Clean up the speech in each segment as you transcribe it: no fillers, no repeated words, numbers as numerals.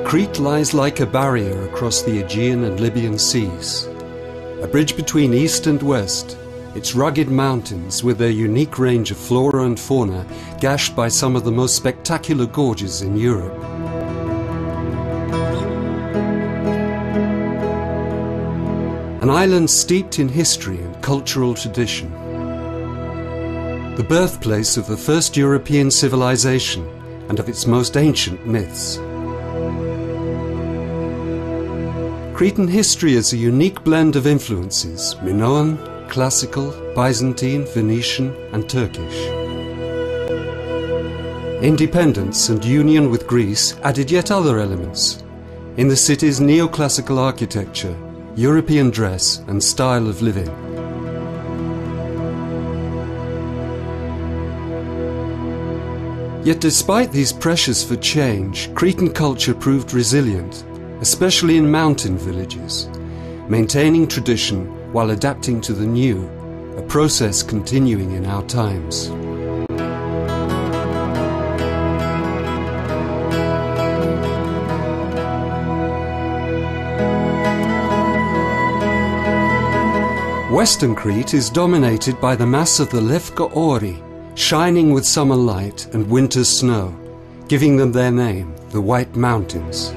Crete lies like a barrier across the Aegean and Libyan seas. A bridge between east and west, its rugged mountains with their unique range of flora and fauna gashed by some of the most spectacular gorges in Europe. An island steeped in history and cultural tradition. The birthplace of the first European civilization and of its most ancient myths. Cretan history is a unique blend of influences: Minoan, classical, Byzantine, Venetian and Turkish. Independence and union with Greece added yet other elements in the city's neoclassical architecture, European dress and style of living. Yet despite these pressures for change, Cretan culture proved resilient, especially in mountain villages, maintaining tradition while adapting to the new, a process continuing in our times. Western Crete is dominated by the mass of the Lefka Ori, shining with summer light and winter's snow, giving them their name, the White Mountains.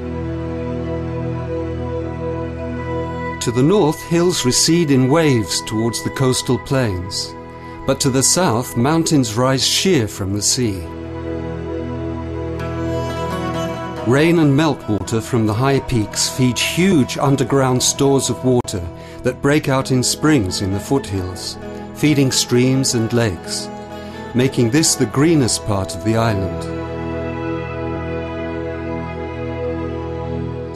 To the north, hills recede in waves towards the coastal plains, but to the south, mountains rise sheer from the sea. Rain and meltwater from the high peaks feed huge underground stores of water that break out in springs in the foothills, feeding streams and lakes, making this the greenest part of the island.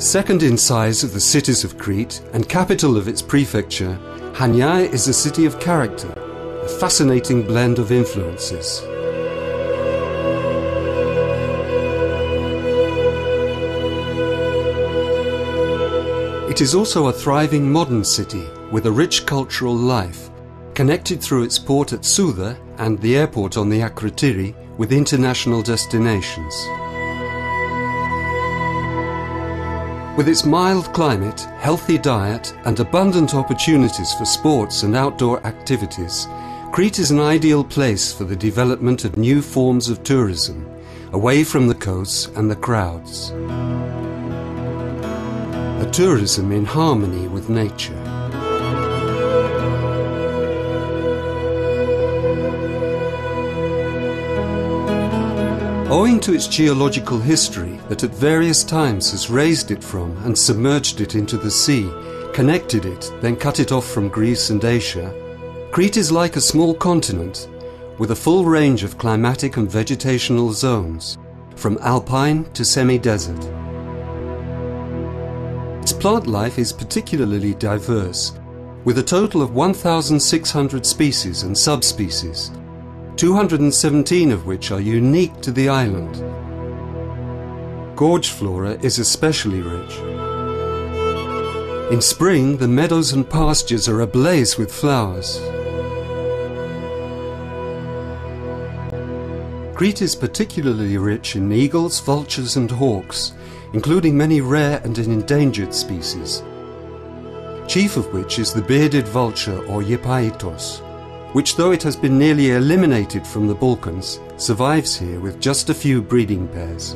Second in size of the cities of Crete and capital of its prefecture, Chania is a city of character, a fascinating blend of influences. It is also a thriving modern city with a rich cultural life, connected through its port at Suda and the airport on the Akrotiri with international destinations. With its mild climate, healthy diet and abundant opportunities for sports and outdoor activities, Crete is an ideal place for the development of new forms of tourism, away from the coasts and the crowds. A tourism in harmony with nature. Owing to its geological history that at various times has raised it from and submerged it into the sea, connected it, then cut it off from Greece and Asia, Crete is like a small continent with a full range of climatic and vegetational zones, from alpine to semi-desert. Its plant life is particularly diverse, with a total of 1,600 species and subspecies, 217 of which are unique to the island. Gorge flora is especially rich. In spring, the meadows and pastures are ablaze with flowers. Crete is particularly rich in eagles, vultures and hawks, including many rare and endangered species, chief of which is the bearded vulture or Yipaitos, which, though it has been nearly eliminated from the Balkans, survives here with just a few breeding pairs.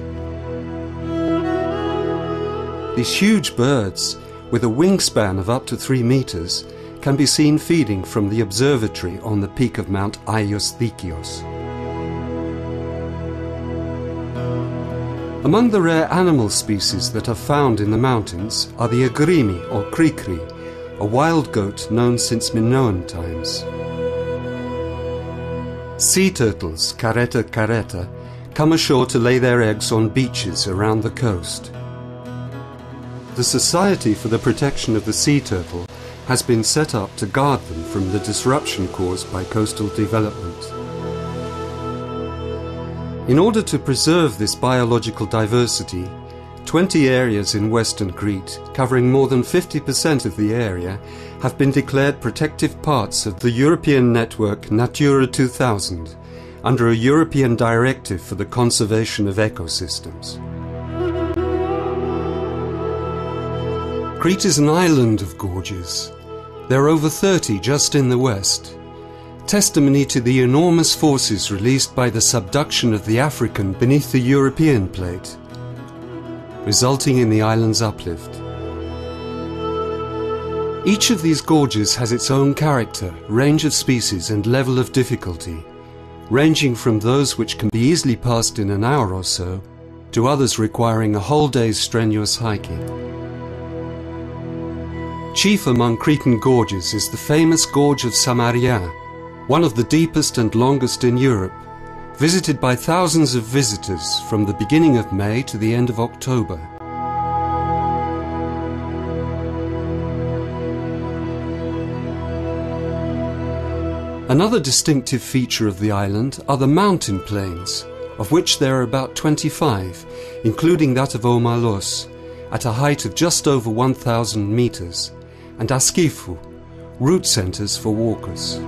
These huge birds, with a wingspan of up to 3 meters, can be seen feeding from the observatory on the peak of Mount Aios Dikios. Among the rare animal species that are found in the mountains are the agrimi or krikri, a wild goat known since Minoan times. Sea turtles, Caretta caretta, come ashore to lay their eggs on beaches around the coast. The Society for the Protection of the Sea Turtle has been set up to guard them from the disruption caused by coastal development. In order to preserve this biological diversity, 20 areas in Western Crete, covering more than 50% of the area, have been declared protective parts of the European network Natura 2000, under a European directive for the conservation of ecosystems. Crete is an island of gorges. There are over 30 just in the west, testimony to the enormous forces released by the subduction of the African beneath the European plate, resulting in the island's uplift. Each of these gorges has its own character, range of species and level of difficulty, ranging from those which can be easily passed in an hour or so, to others requiring a whole day's strenuous hiking. Chief among Cretan gorges is the famous Gorge of Samaria, one of the deepest and longest in Europe, visited by thousands of visitors from the beginning of May to the end of October. Another distinctive feature of the island are the mountain plains, of which there are about 25, including that of Omalos, at a height of just over 1,000 meters, and Askifu, route centers for walkers.